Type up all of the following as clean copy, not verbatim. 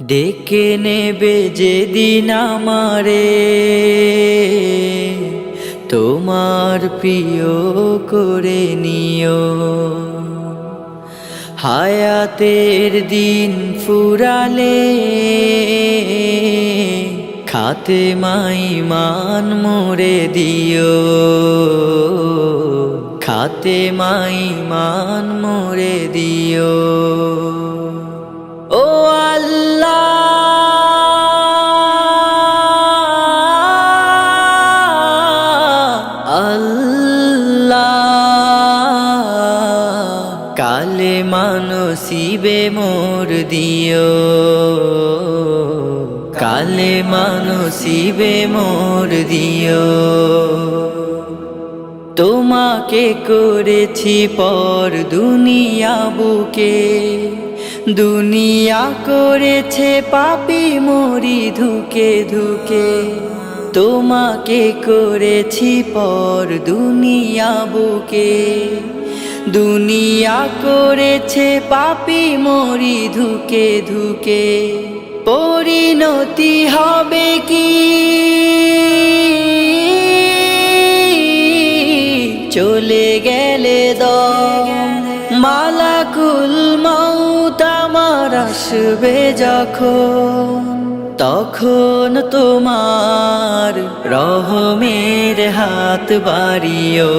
ডেকে নেবে যেদিন আমারে তোমার প্রিয় করে নিও। হায়াতের দিন ফুরালে খাতেমায় ঈমান মোরে দিও। খাতেমায় ঈমান মোরে দিও। ও আল্লাহ, কালেমা নসিবে মোর দিও। কালেমা নসিবে মোর দিও। তোমাকে করেছি পর দুনিয়া বুকে, দুনিয়া করেছে পাপী মরি ধুকে ধুকে। তোমাকে করেছি পর দুনিয়া বুকে, দুনিয়া করেছে পাপী মরি ধুকে ধুকে। পরিণতি হবে কি চলে গেলে দম, মালাকুল মউত আমার আসবে যখন, তখন তোমার রহমের হাত বাড়িও।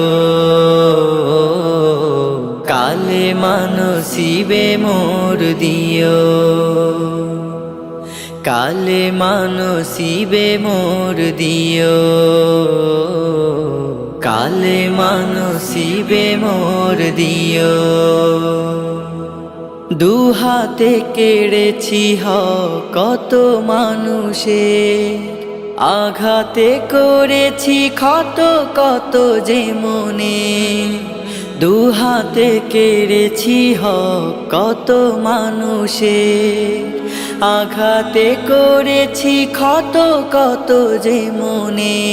কালেমা নসিবে মোর দিও। কালেমা নসিবে মোর দিও। কালেমা নসিবে মোর দিও। দুহাতে কেড়েছি কত মানুষের, আঘাতে করেছি ক্ষত কত যে মনে। দুহাতে কেড়েছি কত মানুষের, আঘাতে করেছি ক্ষত কত যে মনে।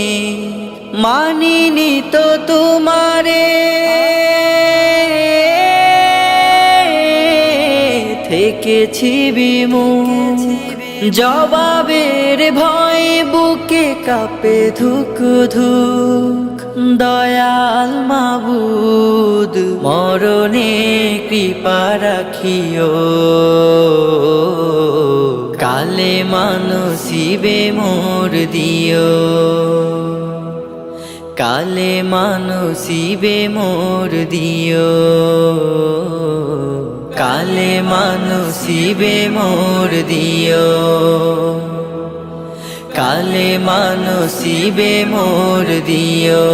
মানিনি তো তোমারে, থেকেছি বিমুখ, জবাবের ভয় বুকে কাঁপে ধুক ধুক। দয়াল মাবুদ মরণে কৃপা রাখিও। কালেমা নসিবে মোর দিও। কালেমা নসিবে মোর দিও। কালেমা নসিবে মোর দিও। কালেমা নসিবে মোর দিও।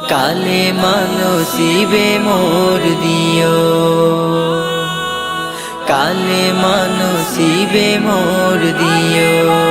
কালেমা নসিবে মোর দিও। কালেমা নসিবে মোর দিও।